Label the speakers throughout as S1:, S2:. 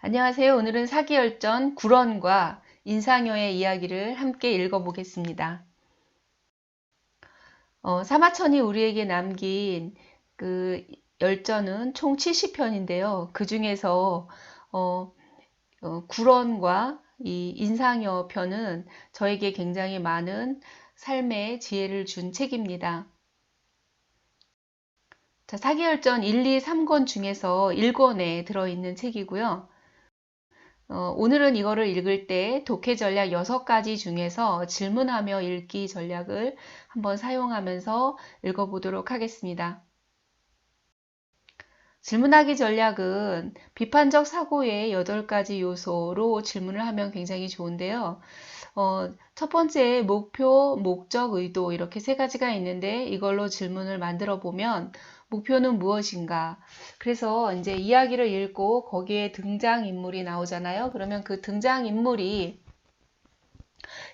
S1: 안녕하세요. 오늘은 사기열전 구런과 인상여의 이야기를 함께 읽어보겠습니다. 사마천이 우리에게 남긴 그 열전은 총 70편인데요. 그 중에서 구런과 이 인상여 편은 저에게 굉장히 많은 삶의 지혜를 준 책입니다. 자, 사기열전 1, 2, 3권 중에서 1권에 들어있는 책이고요. 오늘은 이거를 읽을 때 독해 전략 6가지 중에서 질문하며 읽기 전략을 한번 사용하면서 읽어보도록 하겠습니다. 질문하기 전략은 비판적 사고의 8가지 요소로 질문을 하면 굉장히 좋은데요. 첫 번째 목표, 목적, 의도 이렇게 3가지가 있는데 이걸로 질문을 만들어 보면 목표는 무엇인가? 그래서 이제 이야기를 읽고 거기에 등장인물이 나오잖아요. 그러면 그 등장인물이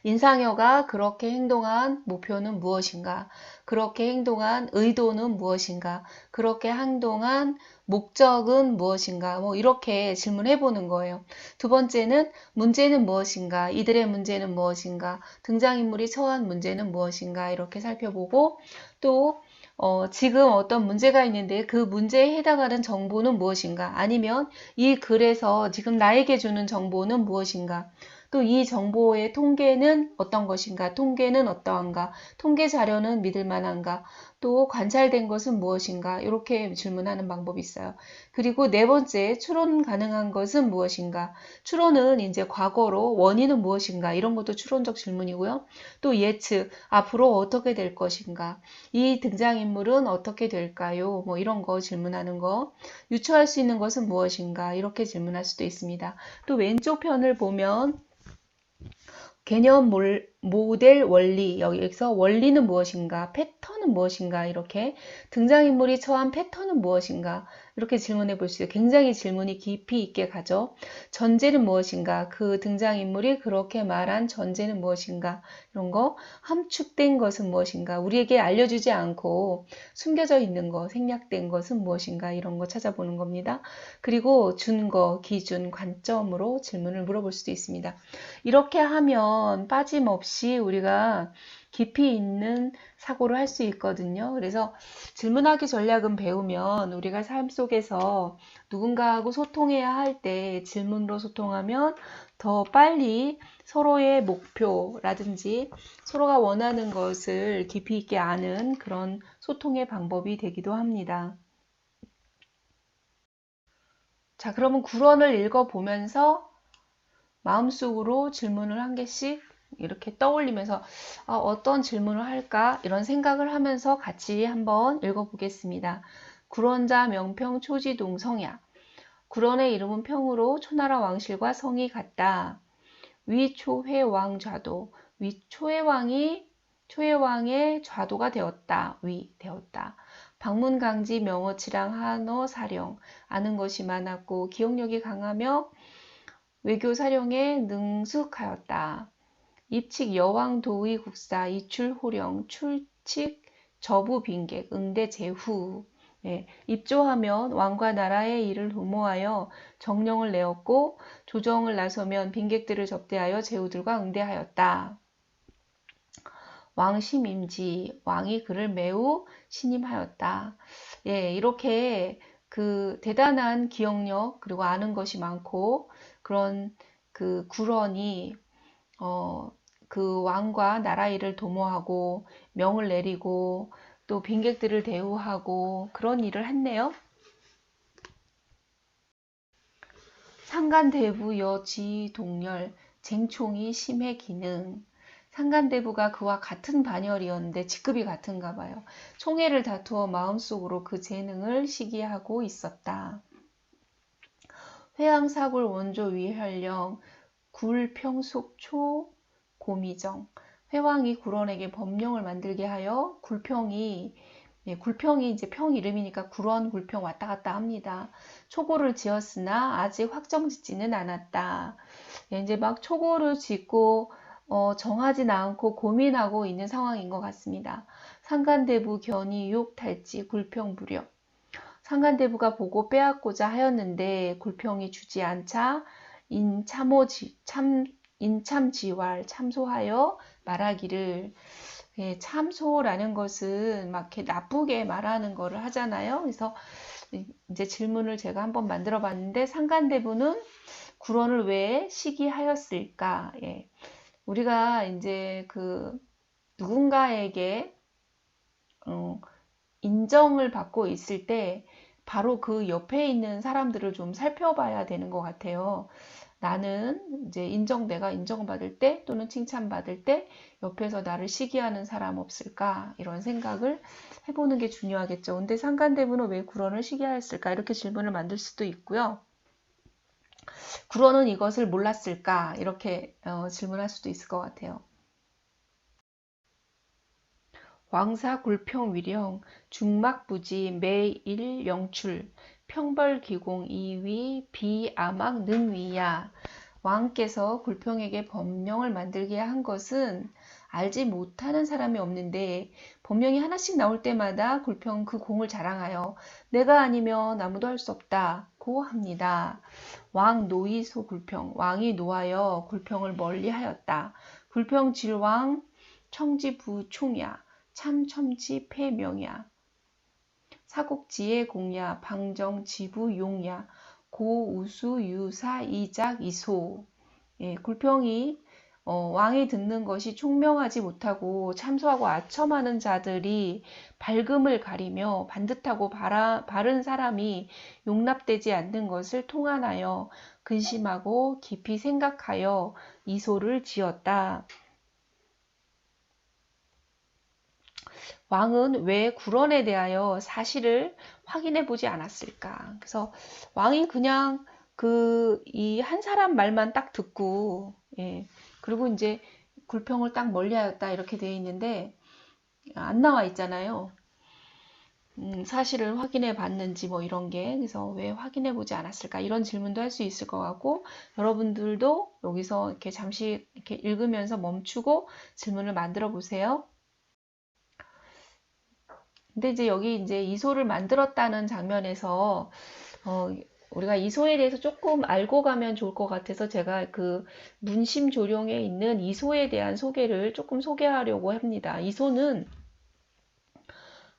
S1: 인상여가 그렇게 행동한 목표는 무엇인가? 그렇게 행동한 의도는 무엇인가? 그렇게 행동한 목적은 무엇인가? 뭐 이렇게 질문해 보는 거예요. 두 번째는 문제는 무엇인가? 이들의 문제는 무엇인가? 등장인물이 처한 문제는 무엇인가? 이렇게 살펴보고 또 지금 어떤 문제가 있는데 그 문제에 해당하는 정보는 무엇인가? 아니면 이 글에서 지금 나에게 주는 정보는 무엇인가? 또 이 정보의 통계는 어떤 것인가? 통계는 어떠한가? 통계 자료는 믿을 만한가? 또 관찰된 것은 무엇인가? 이렇게 질문하는 방법이 있어요. 그리고 네 번째, 추론 가능한 것은 무엇인가? 추론은 이제 과거로 원인은 무엇인가? 이런 것도 추론적 질문이고요. 또 예측, 앞으로 어떻게 될 것인가? 이 등장인물은 어떻게 될까요? 뭐 이런 거 질문하는 거. 유추할 수 있는 것은 무엇인가? 이렇게 질문할 수도 있습니다. 또 왼쪽 편을 보면 개념 모델 원리, 여기서 원리는 무엇인가, 패턴은 무엇인가, 이렇게 등장인물이 처한 패턴은 무엇인가, 이렇게 질문해 볼 수 있어요. 굉장히 질문이 깊이 있게 가죠. 전제는 무엇인가, 그 등장인물이 그렇게 말한 전제는 무엇인가, 이런 거, 함축된 것은 무엇인가, 우리에게 알려주지 않고 숨겨져 있는 거, 생략된 것은 무엇인가, 이런 거 찾아보는 겁니다. 그리고 준거, 기준, 관점으로 질문을 물어볼 수도 있습니다. 이렇게 하면 빠짐없이 우리가 깊이 있는 사고를 할 수 있거든요. 그래서 질문하기 전략은 배우면 우리가 삶 속에서 누군가하고 소통해야 할 때 질문으로 소통하면 더 빨리 서로의 목표라든지 서로가 원하는 것을 깊이 있게 아는 그런 소통의 방법이 되기도 합니다. 자, 그러면 구런을 읽어보면서 마음속으로 질문을 한 개씩 이렇게 떠올리면서 어떤 질문을 할까 이런 생각을 하면서 같이 한번 읽어보겠습니다. 구런자 명평 초지동 성야. 구런의 이름은 평으로 초나라 왕실과 성이 같다. 위초회왕 좌도. 위초회왕이 초회왕의 좌도가 되었다. 위 되었다. 방문강지 명어치랑 한어 사령. 아는 것이 많았고 기억력이 강하며 외교 사령에 능숙하였다. 입칙 여왕 도의 국사 이출 호령 출칙 저부 빈객 응대 제후. 입조하면 왕과 나라의 일을 도모하여 정령을 내었고 조정을 나서면 빈객들을 접대하여 제후들과 응대하였다. 왕심임지 왕이 그를 매우 신임하였다. 이렇게 그 대단한 기억력 그리고 아는 것이 많고 그런 그 구런이 그 왕과 나라 일을 도모하고 명을 내리고 또 빈객들을 대우하고 그런 일을 했네요. 상간대부 여지동열 쟁총이 심해 기능. 상간대부가 그와 같은 반열이었는데 직급이 같은가 봐요. 총애를 다투어 마음속으로 그 재능을 시기하고 있었다. 회왕사굴 원조 위활령 굴평속초 고미정. 회왕이 구런에게 법령을 만들게 하여 굴평이 이제 평 이름이니까 구런 굴평 왔다 갔다 합니다. 초고를 지었으나 아직 확정 짓지는 않았다. 이제 막 초고를 짓고 정하진 않고 고민하고 있는 상황인 것 같습니다. 상간대부 견이 욕 탈지 굴평 무력. 상간대부가 보고 빼앗고자 하였는데 굴평이 주지 않자 인참지왈 참소하여 말하기를. 예, 참소라는 것은 막 이렇게 나쁘게 말하는 거를 하잖아요. 그래서 이제 질문을 제가 한번 만들어 봤는데 상간대부는 굴언을 왜 시기하였을까? 예. 우리가 이제 그 누군가에게 인정을 받고 있을 때 바로 그 옆에 있는 사람들을 좀 살펴봐야 되는 것 같아요. 나는 이제 내가 인정받을 때 또는 칭찬받을 때 옆에서 나를 시기하는 사람 없을까? 이런 생각을 해보는 게 중요하겠죠. 근데 상간대부는 왜 굴언을 시기하였을까? 이렇게 질문을 만들 수도 있고요. 굴언은 이것을 몰랐을까? 이렇게 질문할 수도 있을 것 같아요. 왕사굴평위령 중막부지 매일영출 평벌기공 이위 비아막 능위야. 왕께서 굴평에게 법령을 만들게 한 것은 알지 못하는 사람이 없는데 법령이 하나씩 나올 때마다 굴평 그 공을 자랑하여 내가 아니면 아무도 할 수 없다고 합니다. 왕 노이소 굴평 왕이 노하여 굴평을 멀리하였다. 굴평 질왕 청지부총야 참첨지 폐명야 사곡지의 공야 방정지부 용야 고우수 유사 이작 이소. 예, 굴평이 왕이 듣는 것이 총명하지 못하고 참소하고 아첨하는 자들이 밝음을 가리며 반듯하고 바른 사람이 용납되지 않는 것을 통한하여 근심하고 깊이 생각하여 이소를 지었다. 왕은 왜 굴언에 대하여 사실을 확인해 보지 않았을까? 그래서 왕이 그냥 이 한 사람 말만 딱 듣고, 예, 그리고 이제 굴평을 딱 멀리하였다 이렇게 되어 있는데 안 나와 있잖아요. 사실을 확인해 봤는지 뭐 이런 게. 그래서 왜 확인해 보지 않았을까? 이런 질문도 할 수 있을 것 같고, 여러분들도 여기서 이렇게 잠시 이렇게 읽으면서 멈추고 질문을 만들어 보세요. 근데 이제 여기 이제 이소를 만들었다는 장면에서 우리가 이소에 대해서 조금 알고 가면 좋을 것 같아서 제가 그 문심조령에 있는 이소에 대한 소개를 조금 소개하려고 합니다. 이소는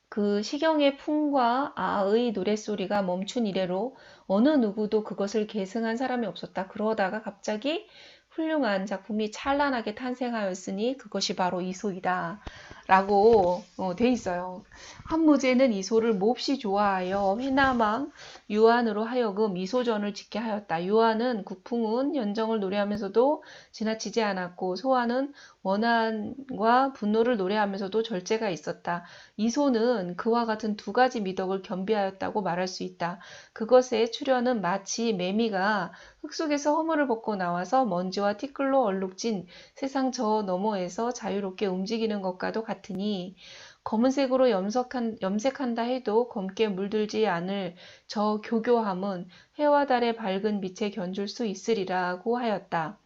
S1: 그 시경의 풍과 아의 노랫소리가 멈춘 이래로 어느 누구도 그것을 계승한 사람이 없었다. 그러다가 갑자기 훌륭한 작품이 찬란하게 탄생하였으니 그것이 바로 이소이다. 라고 돼 있어요. 한무제는 이소를 몹시 좋아하여 회남왕 유한으로 하여금 이소전을 짓게 하였다. 유한은 국풍은 연정을 노래하면서도 지나치지 않았고 소한은 원한과 분노를 노래하면서도 절제가 있었다. 이소는 그와 같은 두 가지 미덕을 겸비하였다고 말할 수 있다. 그것의 출현은 마치 매미가 흙 속에서 허물을 벗고 나와서 먼지와 티끌로 얼룩진 세상 저 너머에서 자유롭게 움직이는 것과도 같으니 검은색으로 염색한다 해도 검게 물들지 않을 저 교교함은 해와 달의 밝은 빛에 견줄 수 있으리라고 하였다.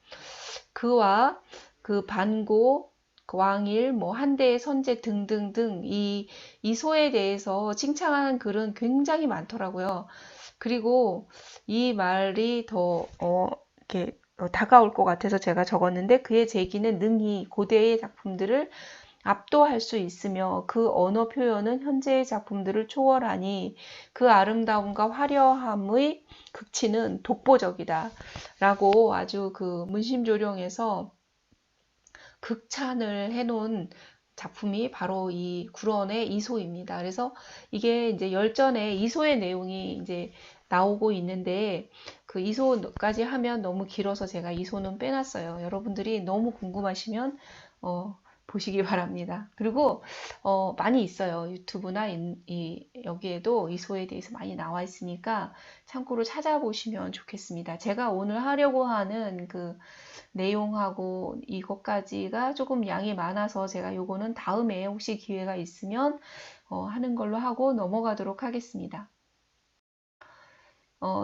S1: 그와 그 반고, 왕일, 뭐 한대의 선제 등등등 이 소에 대해서 칭찬하는 글은 굉장히 많더라고요. 그리고 이 말이 더 이렇게 다가올 것 같아서 제가 적었는데 그의 제기는 능히 고대의 작품들을 압도할 수 있으며 그 언어 표현은 현재의 작품들을 초월하니 그 아름다움과 화려함의 극치는 독보적이다. 라고 아주 그 문심조령에서 극찬을 해놓은 작품이 바로 이 굴언의 이소입니다. 그래서 이게 이제 열전에 이소의 내용이 이제 나오고 있는데 그 이소까지 하면 너무 길어서 제가 이소는 빼놨어요. 여러분들이 너무 궁금하시면 보시기 바랍니다. 그리고 많이 있어요. 유튜브나 여기에도 이소에 대해서 많이 나와 있으니까 참고로 찾아보시면 좋겠습니다. 제가 오늘 하려고 하는 그 내용하고 이것까지가 조금 양이 많아서 제가 요거는 다음에 혹시 기회가 있으면 하는 걸로 하고 넘어가도록 하겠습니다.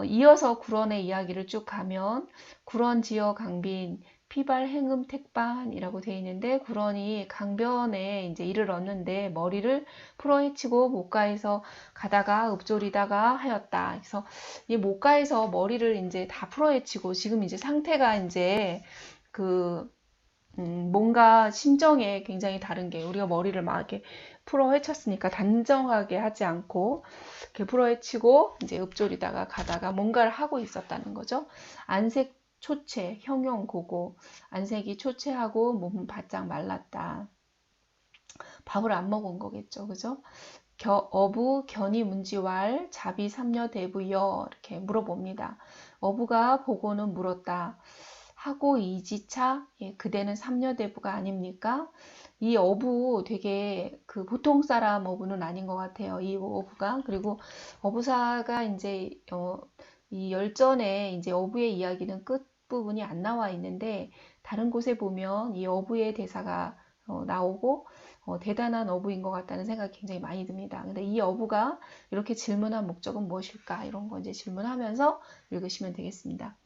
S1: 이어서 굴언의 이야기를 쭉 가면 굴언 지어 강빈 피발 행음 택반이라고 되어 있는데, 구런이 강변에 이제 이르렀는데 머리를 풀어헤치고 목가에서 가다가 읍조리다가 하였다. 그래서 이 목가에서 머리를 이제 다 풀어헤치고, 지금 이제 상태가 이제 그 뭔가 심정에 굉장히 다른 게, 우리가 머리를 막 이렇게 풀어 헤쳤으니까 단정하게 하지 않고 이렇게 풀어 헤치고 이제 읊조리다가 가다가 뭔가를 하고 있었다는 거죠. 안색 초췌, 형용 고고. 안색이 초췌하고 몸은 바짝 말랐다. 밥을 안 먹은 거겠죠. 그죠? 어부 견이 문지왈 자비 삼녀 대부여, 이렇게 물어봅니다. 어부가 보고는 물었다. 하고 이지차, 예, 그대는 삼녀대부가 아닙니까? 이 어부 되게 그 보통 사람 어부는 아닌 것 같아요. 이 어부가. 그리고 어부사가 이제 이 열전에 이제 어부의 이야기는 끝 부분이 안 나와 있는데, 다른 곳에 보면 이 어부의 대사가 나오고 대단한 어부인 것 같다는 생각이 굉장히 많이 듭니다. 근데 이 어부가 이렇게 질문한 목적은 무엇일까? 이런 거 이제 질문하면서 읽으시면 되겠습니다.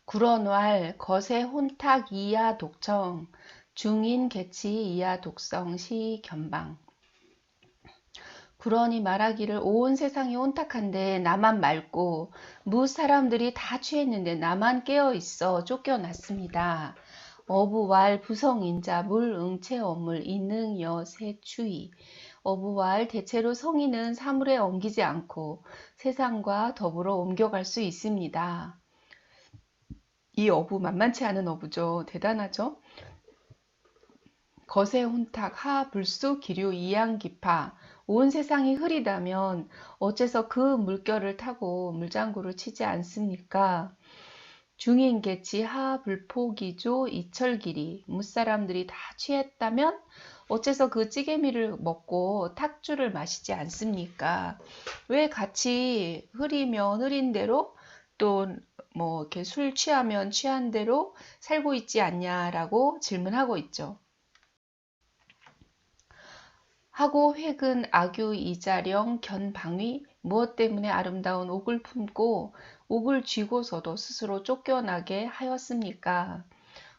S1: 구런왈 거세 혼탁 이하 독청 중인 개치 이하 독성 시 견방. 구런이 말하기를 온 세상이 혼탁한데 나만 맑고 무 사람들이 다 취했는데 나만 깨어 있어 쫓겨났습니다. 어부왈 부성인자 물 응체 어물 이능 여세 추이. 어부왈 대체로 성인은 사물에 엉기지 않고 세상과 더불어 옮겨갈 수 있습니다. 이 어부 만만치 않은 어부죠. 대단하죠. 거세 혼탁 하 불수 기류 이양기파. 온 세상이 흐리다면 어째서 그 물결을 타고 물장구를 치지 않습니까? 중인개치 하 불포기조 이철길이. 무사람들이 다 취했다면 어째서 그 찌개미를 먹고 탁주를 마시지 않습니까? 왜 같이 흐리면 흐린 대로, 또 뭐 이렇게 술 취하면 취한 대로 살고 있지 않냐라고 질문하고 있죠. 하고 획은 악유 이자령 견방위. 무엇 때문에 아름다운 옥을 품고 옥을 쥐고서도 스스로 쫓겨나게 하였습니까?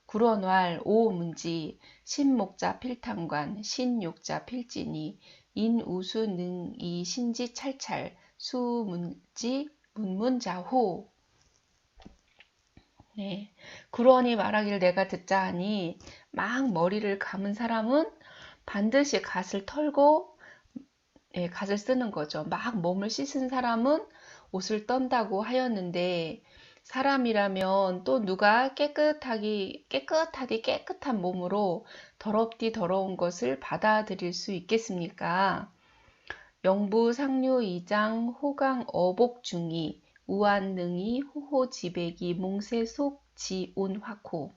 S1: 구런왈 오문지 신목자 필탕관 신욕자 필진이 인우수 능이 신지 찰찰 수문지 문문자호. 네, 구런이 말하기를 내가 듣자 하니 막 머리를 감은 사람은 반드시 갓을 털고, 예, 갓을 쓰는 거죠. 막 몸을 씻은 사람은 옷을 떤다고 하였는데, 사람이라면 또 누가 깨끗하디 깨끗한 몸으로 더럽디 더러운 것을 받아들일 수 있겠습니까? 영부 상류 이장 호강 어복 중이 우한능이 호호지배기 몽세속 지온 화코.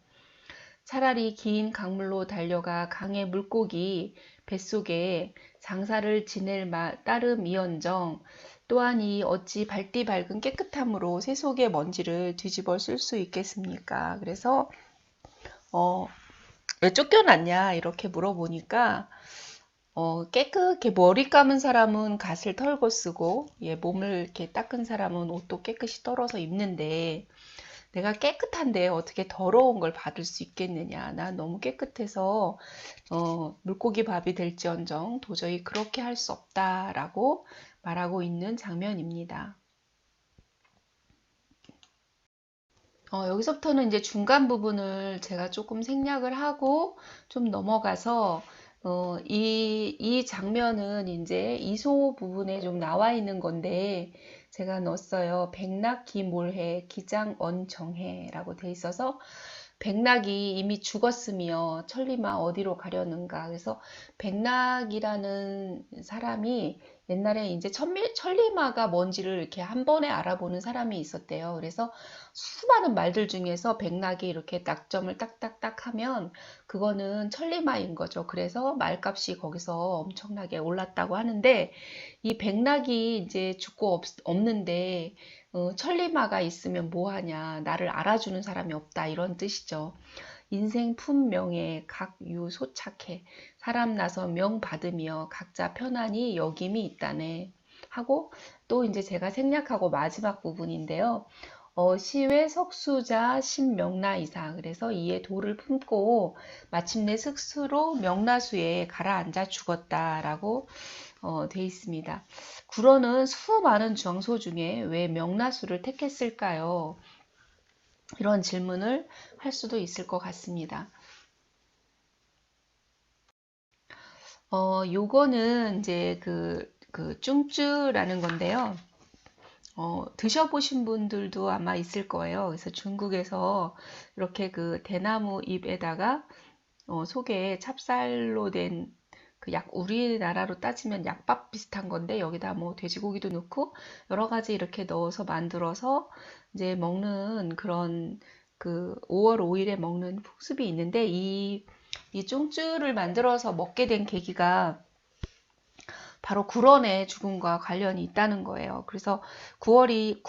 S1: 차라리 긴 강물로 달려가 강의 물고기 뱃속에 장사를 지낼 따름이언정, 또한 이 어찌 발디 밝은 깨끗함으로 세속의 먼지를 뒤집어 쓸 수 있겠습니까? 그래서 왜 쫓겨났냐 이렇게 물어보니까 깨끗하게 머리 감은 사람은 갓을 털고 쓰고, 예, 몸을 이렇게 닦은 사람은 옷도 깨끗이 떨어서 입는데, 내가 깨끗한데 어떻게 더러운 걸 받을 수 있겠느냐. 난 너무 깨끗해서 물고기 밥이 될지언정 도저히 그렇게 할 수 없다라고 말하고 있는 장면입니다. 여기서부터는 이제 중간 부분을 제가 조금 생략을 하고 좀 넘어가서 이 장면은 이제 이소 부분에 좀 나와 있는 건데, 제가 넣었어요. 백낙기몰해 기장언정해라고 돼 있어서, 백낙이 이미 죽었으며 천리마 어디로 가려는가. 그래서 백낙이라는 사람이 옛날에 이제 천리마가 뭔지를 이렇게 한 번에 알아보는 사람이 있었대요. 그래서 수많은 말들 중에서 백낙이 이렇게 낙점을 딱딱딱 하면 그거는 천리마인 거죠. 그래서 말값이 거기서 엄청나게 올랐다고 하는데, 이 백낙이 이제 죽고 없는데 천리마가 있으면 뭐하냐, 나를 알아주는 사람이 없다, 이런 뜻이죠. 인생 품명에 각유소착해 사람 나서 명 받으며 각자 편안히 여김이 있다네 하고, 또 이제 제가 생략하고 마지막 부분인데요. 시외 석수자 신명나이사. 그래서 이에 도를 품고 마침내 스스로 명나수에 가라앉아 죽었다라고 돼 있습니다. 구런은 수많은 장소 중에 왜 명나수를 택했을까요? 이런 질문을 할 수도 있을 것 같습니다. 요거는 이제 그 쭝쭈라는 건데요. 드셔보신 분들도 아마 있을 거예요. 그래서 중국에서 이렇게 그 대나무 잎에다가 속에 찹쌀로 된 그 우리나라로 따지면 약밥 비슷한 건데 여기다 뭐 돼지고기도 넣고 여러 가지 이렇게 넣어서 만들어서 이제 먹는 그런 그 5월 5일에 먹는 풍습이 있는데 이 쫑쭈를 만들어서 먹게 된 계기가 바로 구런의 죽음과 관련이 있다는 거예요. 그래서 구런이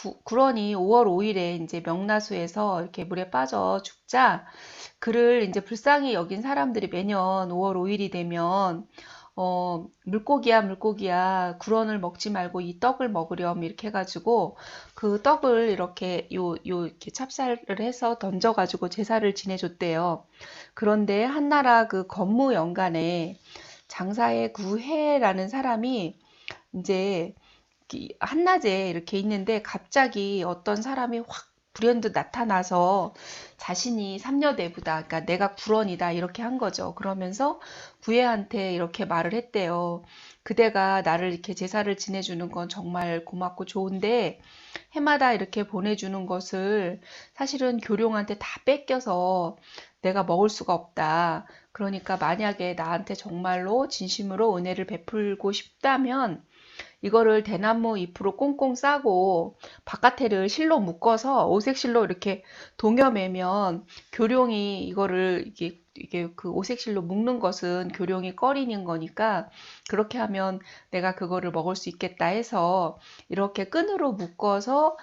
S1: 5월 5일에 이제 명나수에서 이렇게 물에 빠져 죽자 그를 이제 불쌍히 여긴 사람들이 매년 5월 5일이 되면 물고기야, 구런을 먹지 말고 이 떡을 먹으렴, 이렇게 해가지고, 그 떡을 이렇게, 이렇게 찹쌀을 해서 던져가지고 제사를 지내줬대요. 그런데 한나라 그 건무연간에 장사의 구해라는 사람이 이제 한낮에 이렇게 있는데 갑자기 어떤 사람이 확 불현듯 나타나서 자신이 삼녀대부다, 그러니까 내가 구런이다 이렇게 한 거죠. 그러면서 구애한테 이렇게 말을 했대요. 그대가 나를 이렇게 제사를 지내주는 건 정말 고맙고 좋은데 해마다 이렇게 보내주는 것을 사실은 교룡한테 다 뺏겨서 내가 먹을 수가 없다. 그러니까 만약에 나한테 정말로 진심으로 은혜를 베풀고 싶다면 이거를 대나무 잎으로 꽁꽁 싸고 바깥에를 실로 묶어서 오색 실로 이렇게 동여매면 교룡이 이거를 이게 그 오색 실로 묶는 것은 교룡이 꺼리는 거니까 그렇게 하면 내가 그거를 먹을 수 있겠다 해서 이렇게 끈으로 묶어서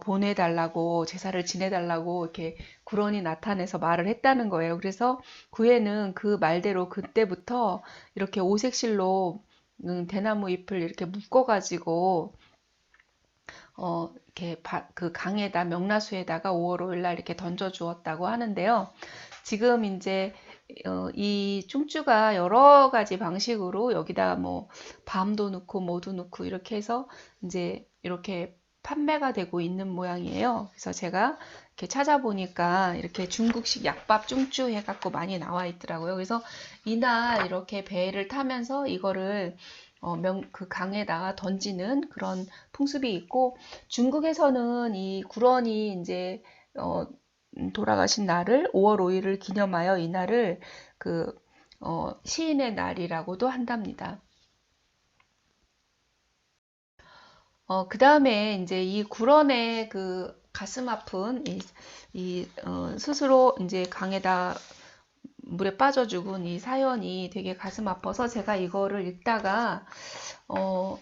S1: 보내달라고 제사를 지내달라고 이렇게 구런이 나타내서 말을 했다는 거예요. 그래서 구에는 그 말대로 그때부터 이렇게 오색 실로 대나무 잎을 이렇게 묶어가지고 이렇게 그 강에다 명나수에다가 5월 5일 날 이렇게 던져 주었다고 하는데요. 지금 이제 이 쭝쭈가 여러 가지 방식으로 여기다 뭐 밤도 넣고 뭐도 넣고 이렇게 해서 이제 이렇게 판매가 되고 있는 모양이에요. 그래서 제가 이렇게 찾아보니까 이렇게 중국식 약밥 쭝쭈 해갖고 많이 나와 있더라고요. 그래서 이날 이렇게 배를 타면서 이거를 그 강에다가 던지는 그런 풍습이 있고 중국에서는 이 구런이 이제 돌아가신 날을 5월 5일을 기념하여 이 날을 그 시인의 날이라고도 한답니다. 그 다음에 이제 이 구런의 그 가슴 아픈 스스로 이제 강에다 물에 빠져 죽은 이 사연이 되게 가슴 아파서 제가 이거를 읽다가 어,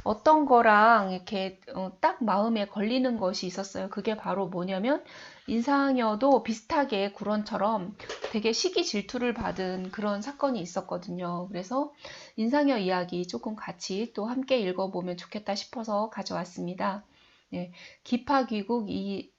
S1: 어떤 거랑 이렇게 딱 마음에 걸리는 것이 있었어요. 그게 바로 뭐냐면 인상여도 비슷하게 구런처럼 되게 시기 질투를 받은 그런 사건이 있었거든요. 그래서 인상여 이야기 조금 같이 또 함께 읽어보면 좋겠다 싶어서 가져왔습니다. 네, 기파귀국 이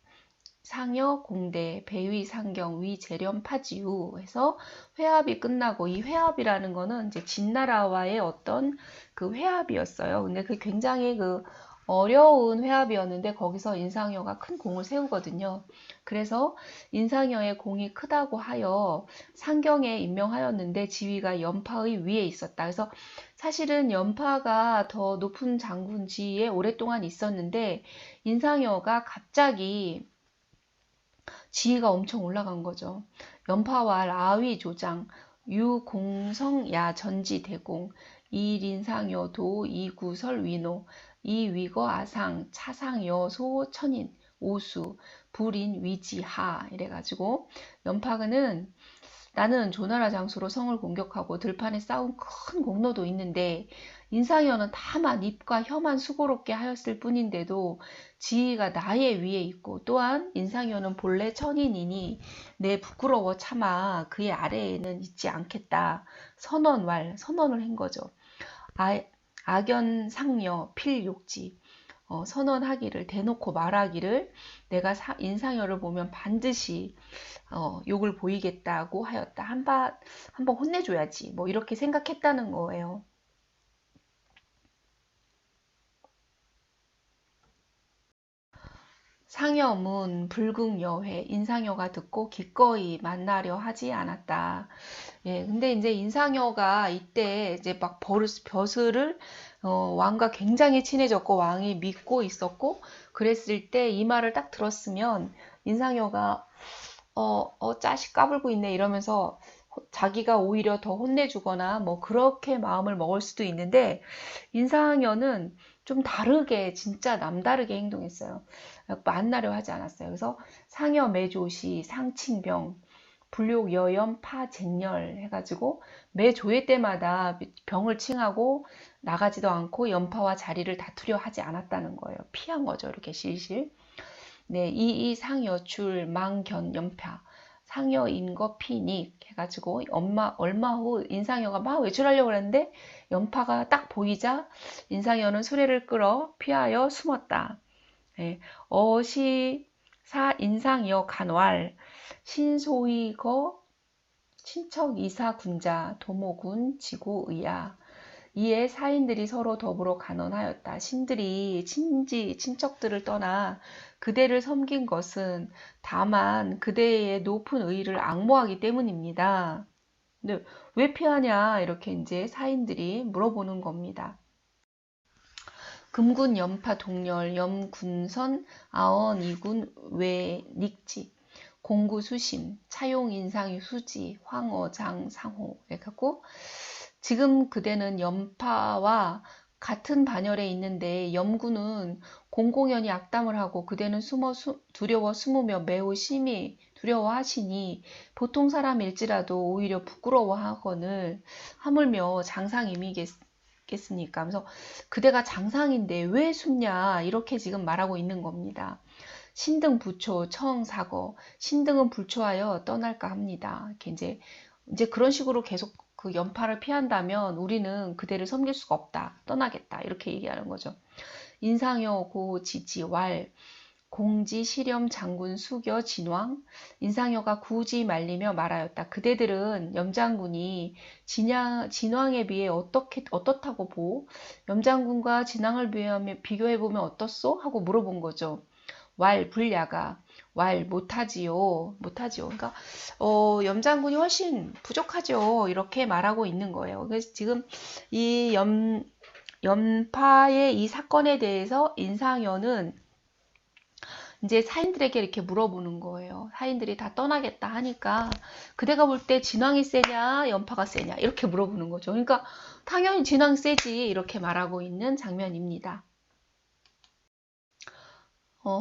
S1: 상여 공대 배위 상경 위 재련 파지우 해서 회합이 끝나고 이 회합이라는 거는 이제 진나라와의 어떤 그 회합이었어요. 근데 그 굉장히 그 어려운 회합이었는데 거기서 인상여가 큰 공을 세우거든요. 그래서 인상여의 공이 크다고 하여 상경에 임명하였는데 지위가 연파의 위에 있었다. 그래서 사실은 연파가 더 높은 장군 지위에 오랫동안 있었는데 인상여가 갑자기 지위가 엄청 올라간 거죠. 연파와 라위 조장, 유공성야 전지대공, 이린상여도 이구설 위노, 이위거 아상, 차상여소 천인, 오수, 불인 위지하 이래가지고 연파는 나는 조나라 장수로 성을 공격하고 들판에 쌓은 큰 공로도 있는데 인상여는 다만 입과 혀만 수고롭게 하였을 뿐인데도 지위가 나의 위에 있고 또한 인상여는 본래 천인이니 내 부끄러워 차마 그의 아래에는 있지 않겠다. 선언을 한 거죠. 악연 상여 필욕지 선언하기를, 대놓고 말하기를, 내가 인상여를 보면 반드시 욕을 보이겠다고 하였다. 한번 혼내줘야지. 뭐 이렇게 생각했다는 거예요. 상여문 불궁여회, 인상여가 듣고 기꺼이 만나려 하지 않았다. 예, 근데 이제 인상여가 이때 이제 막 벼슬을 왕과 굉장히 친해졌고 왕이 믿고 있었고 그랬을 때 이 말을 딱 들었으면 인상여가 짜식 까불고 있네 이러면서 자기가 오히려 더 혼내주거나 뭐 그렇게 마음을 먹을 수도 있는데 인상여는 좀 다르게 진짜 남다르게 행동했어요. 만나려 하지 않았어요. 그래서 상여 매조시 상친병 불욕 여염 파쟁열 해가지고 매 조회 때마다 병을 칭하고 나가지도 않고 연파와 자리를 다투려 하지 않았다는 거예요. 피한 거죠. 이렇게 실실. 네, 이 상여출 망견 연파 상여인거 피닉 해가지고 얼마 후 인상여가 막 외출하려고 했는데 연파가 딱 보이자 인상여는 수레를 끌어 피하여 숨었다. 네, 어시사 인상여 간왈 신소이거 친척 이사 군자 도모군 지구의야. 이에 사인들이 서로 더불어 간언하였다. 신들이 친척들을 떠나 그대를 섬긴 것은 다만 그대의 높은 의의를 앙모하기 때문입니다. 근데 왜 피하냐 이렇게 이제 사인들이 물어보는 겁니다. 금군 연파 동렬 염군선 아언 이군 외 닉지 공구 수심 차용 인상이 수지 황어장 상호 해갖고 지금 그대는 염파와 같은 반열에 있는데 염군은 공공연히 악담을 하고 그대는 두려워 숨으며 매우 심히 두려워하시니 보통 사람일지라도 오히려 부끄러워하거늘 하물며 장상임이겠습니까? 그래서 그대가 장상인데 왜 숨냐 이렇게 지금 말하고 있는 겁니다. 신등 부초 청사거 신등은 불초하여 떠날까 합니다. 이렇게 이제 그런 식으로 계속 그 연파를 피한다면 우리는 그대를 섬길 수가 없다. 떠나겠다. 이렇게 얘기하는 거죠. 인상여 고 지지 왈 공지 시렴 장군 수겨 진왕 인상여가 굳이 말리며 말하였다. 그대들은 염장군이 진왕에 비해 어떻다고 보? 염장군과 진왕을 비교해보면 어떻소? 하고 물어본 거죠. 왈 불야가 왈 못하지요. 그러니까 염장군이 훨씬 부족하죠. 이렇게 말하고 있는 거예요. 그래서 지금 이 연파의 이 사건에 대해서 인상여는 이제 사인들에게 이렇게 물어보는 거예요. 사인들이 다 떠나겠다 하니까 그대가 볼 때 진왕이 세냐 연파가 세냐 이렇게 물어보는 거죠. 그러니까 당연히 진왕이 세지 이렇게 말하고 있는 장면입니다.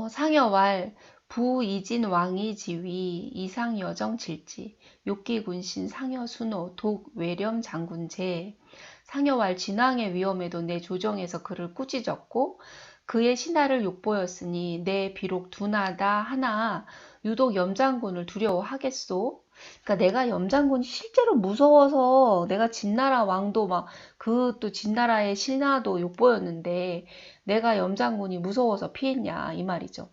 S1: 상여왈 부이진 왕이 지위 이상여정 질지 욕기군신 상여순호 독 외렴 장군제 상여왈 진왕의 위험에도 내 조정에서 그를 꾸짖었고 그의 신하를 욕보였으니 내 비록 둔하다 하나 유독 염장군을 두려워하겠소. 그러니까 내가 염장군이 실제로 무서워서 내가 진나라 왕도 막 그 또 진나라의 신하도 욕보였는데 내가 염장군이 무서워서 피했냐 이 말이죠.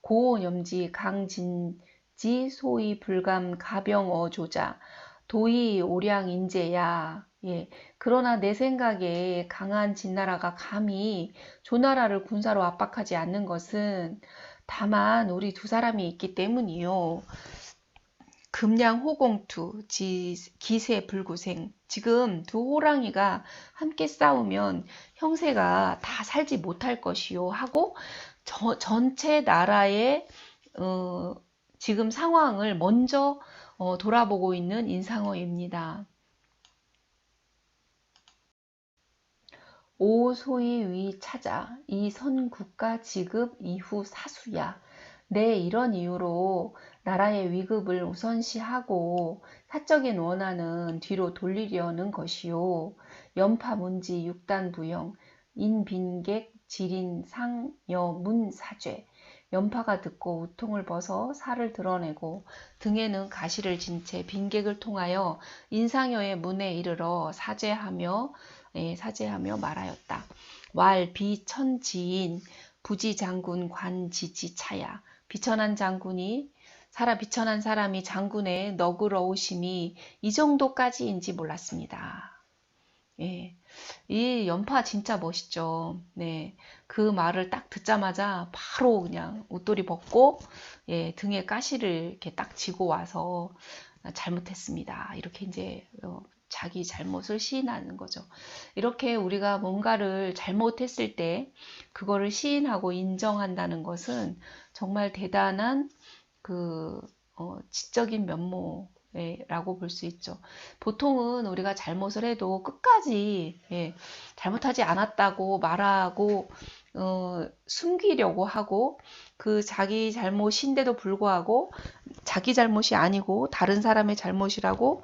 S1: 고염지 강진지 소위 불감 가병어 조자 도의 오량 인재야. 예. 그러나 내 생각에 강한 진나라가 감히 조나라를 군사로 압박하지 않는 것은 다만 우리 두 사람이 있기 때문이요. 금량 호공투, 기세 불구생. 지금 두 호랑이가 함께 싸우면 형세가 다 살지 못할 것이요 하고 전체 나라의 지금 상황을 먼저 돌아보고 있는 인상어입니다. 오 소위 위 찾아 이 선국가 지급 이후 사수야. 네, 이런 이유로 나라의 위급을 우선시하고 사적인 원한은 뒤로 돌리려는 것이요. 연파 문지 육단 부영 인빈객 지린 상여 문사죄 연파가 듣고 우통을 벗어 살을 드러내고 등에는 가시를 진 채 빈객을 통하여 인상여의 문에 이르러 사죄하며 말하였다. 왈 비천지인 부지장군 관지지차야. 비천한 장군이 비천한 사람이 장군의 너그러우심이 이 정도까지인지 몰랐습니다. 예, 이 연파 진짜 멋있죠. 네, 그 말을 딱 듣자마자 바로 그냥 옷도리 벗고 예, 등에 가시를 이렇게 딱 지고 와서 잘못했습니다. 이렇게 이제 자기 잘못을 시인하는 거죠. 이렇게 우리가 뭔가를 잘못했을 때 그거를 시인하고 인정한다는 것은 정말 대단한 그 지적인 면모라고 볼 수 있죠. 보통은 우리가 잘못을 해도 끝까지 예, 잘못하지 않았다고 말하고 숨기려고 하고 그 자기 잘못인데도 불구하고 자기 잘못이 아니고 다른 사람의 잘못이라고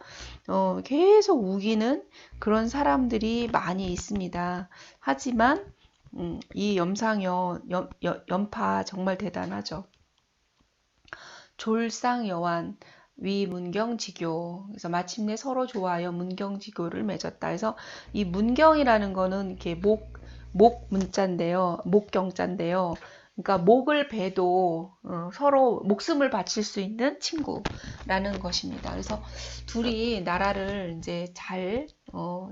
S1: 계속 우기는 그런 사람들이 많이 있습니다. 하지만 이 연파 정말 대단하죠. 졸상여완 위문경지교. 그래서 마침내 서로 좋아하여 문경지교를 맺었다. 그래서 이 문경이라는 거는 이렇게 목 문자인데요. 목경자인데요. 그러니까 목을 베도 서로 목숨을 바칠 수 있는 친구라는 것입니다. 그래서 둘이 나라를 이제 잘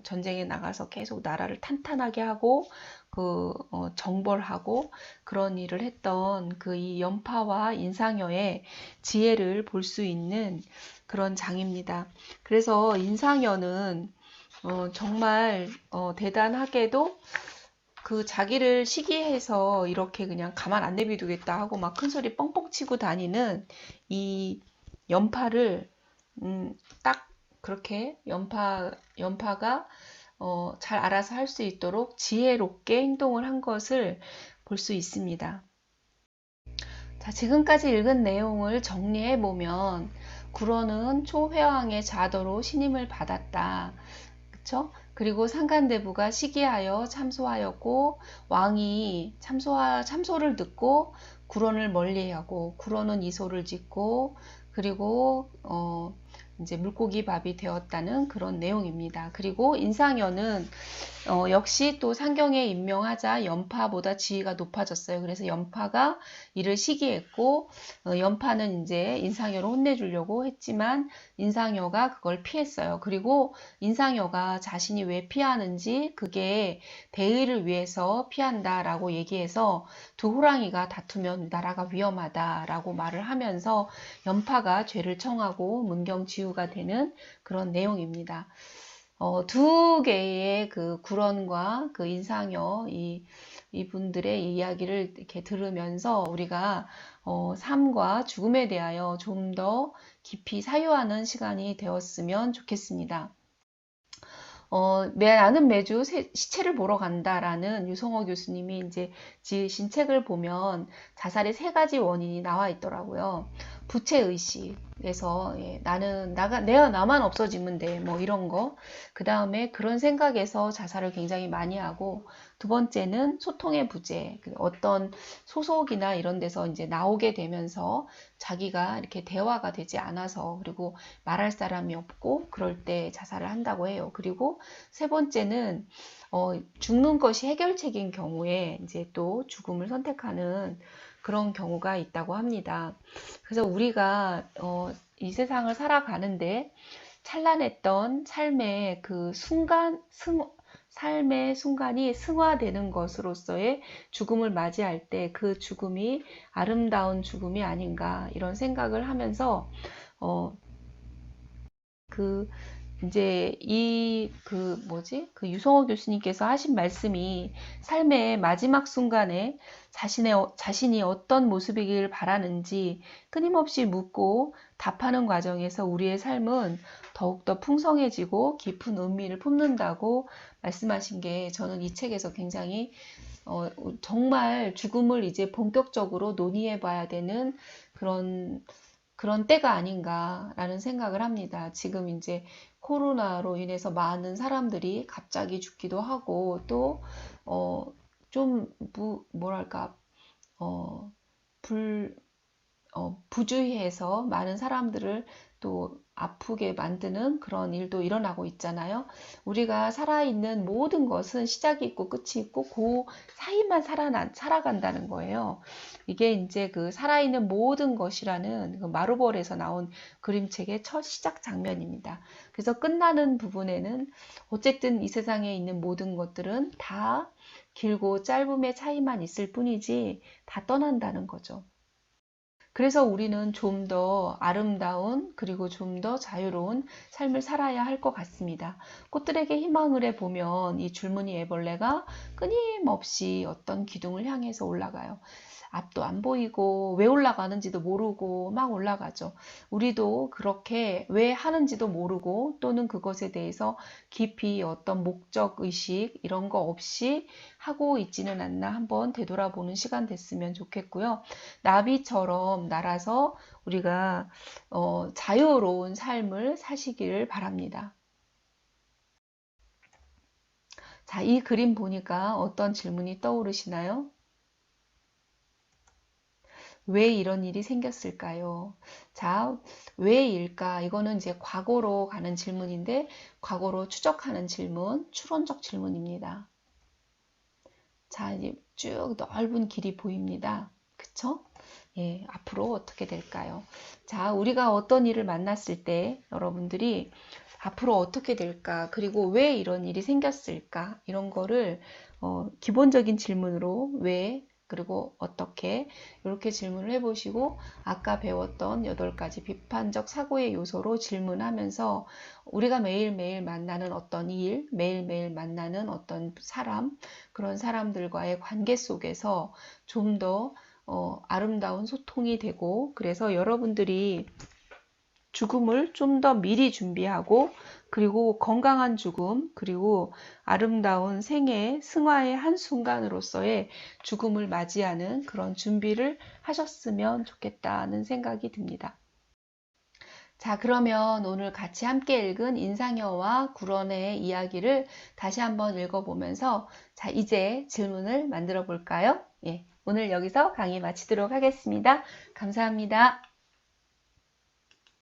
S1: 전쟁에 나가서 계속 나라를 탄탄하게 하고 정벌하고 그런 일을 했던 그 이 연파와 인상여의 지혜를 볼 수 있는 그런 장입니다. 그래서 인상여는 정말 대단하게도 그 자기를 시기해서 이렇게 그냥 가만 안 내비두겠다 하고 막 큰 소리 뻥뻥 치고 다니는 이 연파를 딱 그렇게 연파가 잘 알아서 할 수 있도록 지혜롭게 행동을 한 것을 볼 수 있습니다. 자, 지금까지 읽은 내용을 정리해 보면 구로는 초회왕의 자도로 신임을 받았다. 그쵸? 그리고 상간대부가 시기하여 참소하였고 왕이 참소를 듣고 구론을 멀리하고 구론은 이소를 짓고 그리고 이제 물고기 밥이 되었다는 그런 내용입니다. 그리고 인상여는 역시 또 상경에 임명하자 연파보다 지위가 높아졌어요. 그래서 연파가 이를 시기했고 연파는 이제 인상여를 혼내주려고 했지만 인상여가 그걸 피했어요. 그리고 인상여가 자신이 왜 피하는지 그게 대의를 위해서 피한다라고 얘기해서 두 호랑이가 다투면 나라가 위험하다라고 말을 하면서 연파가 죄를 청하고 문경지우가 되는 그런 내용입니다. 두 개의 그 구런과 그 인상여 이분들의 이야기를 이렇게 들으면서 우리가 삶과 죽음에 대하여 좀 더 깊이 사유하는 시간이 되었으면 좋겠습니다. 나는 매주 시체를 보러 간다라는 유성호 교수님이 이제 지으신 책을 보면 자살의 세 가지 원인이 나와 있더라고요. 부채의식에서 예, 나만 없어지면 돼 뭐 이런 거. 그 다음에 그런 생각에서 자살을 굉장히 많이 하고 두 번째는 소통의 부재. 어떤 소속이나 이런 데서 이제 나오게 되면서 자기가 이렇게 대화가 되지 않아서 그리고 말할 사람이 없고 그럴 때 자살을 한다고 해요. 그리고 세 번째는 죽는 것이 해결책인 경우에 이제 또 죽음을 선택하는 그런 경우가 있다고 합니다. 그래서 우리가 이 세상을 살아가는데 찬란했던 삶의 그 삶의 순간이 승화되는 것으로서의 죽음을 맞이할 때 그 죽음이 아름다운 죽음이 아닌가 이런 생각을 하면서 이제 그 유성호 교수님께서 하신 말씀이 삶의 마지막 순간에 자신이 어떤 모습이길 바라는지 끊임없이 묻고 답하는 과정에서 우리의 삶은 더욱더 풍성해지고 깊은 의미를 품는다고 말씀하신 게 저는 이 책에서 굉장히 정말 죽음을 이제 본격적으로 논의해 봐야 되는 그런 때가 아닌가라는 생각을 합니다. 지금 이제 코로나로 인해서 많은 사람들이 갑자기 죽기도 하고 또 뭐랄까 불 부주의해서 많은 사람들을 또 아프게 만드는 그런 일도 일어나고 있잖아요. 우리가 살아있는 모든 것은 시작이 있고 끝이 있고 그 사이만 살아간다는 거예요. 이게 이제 그 살아있는 모든 것이라는 그 마르볼에서 나온 그림책의 첫 시작 장면입니다. 그래서 끝나는 부분에는 어쨌든 이 세상에 있는 모든 것들은 다 길고 짧음의 차이만 있을 뿐이지 다 떠난다는 거죠. 그래서 우리는 좀 더 아름다운 그리고 좀 더 자유로운 삶을 살아야 할 것 같습니다. 꽃들에게 희망을 해보면 이 줄무늬 애벌레가 끊임없이 어떤 기둥을 향해서 올라가요. 앞도 안 보이고 왜 올라가는지도 모르고 막 올라가죠. 우리도 그렇게 왜 하는지도 모르고 또는 그것에 대해서 깊이 어떤 목적 의식 이런 거 없이 하고 있지는 않나 한번 되돌아보는 시간 됐으면 좋겠고요. 나비처럼 날아서 우리가 자유로운 삶을 사시기를 바랍니다. 자, 이 그림 보니까 어떤 질문이 떠오르시나요? 왜 이런 일이 생겼을까요? 자, 왜일까? 이거는 이제 과거로 가는 질문인데, 과거로 추적하는 질문, 추론적 질문입니다. 자, 이제 쭉 넓은 길이 보입니다. 그쵸? 예, 앞으로 어떻게 될까요? 자, 우리가 어떤 일을 만났을 때 여러분들이 앞으로 어떻게 될까? 그리고 왜 이런 일이 생겼을까? 이런 거를 기본적인 질문으로 왜, 그리고 어떻게 이렇게 질문을 해보시고 아까 배웠던 8가지 비판적 사고의 요소로 질문하면서 우리가 매일매일 만나는 어떤 일, 매일매일 만나는 어떤 사람, 그런 사람들과의 관계 속에서 좀 더 아름다운 소통이 되고 그래서 여러분들이 죽음을 좀 더 미리 준비하고 그리고 건강한 죽음 그리고 아름다운 생애 승화의 한순간으로서의 죽음을 맞이하는 그런 준비를 하셨으면 좋겠다는 생각이 듭니다. 자, 그러면 오늘 같이 함께 읽은 인상여와 구런의 이야기를 다시 한번 읽어보면서 자, 이제 질문을 만들어 볼까요? 예, 오늘 여기서 강의 마치도록 하겠습니다. 감사합니다.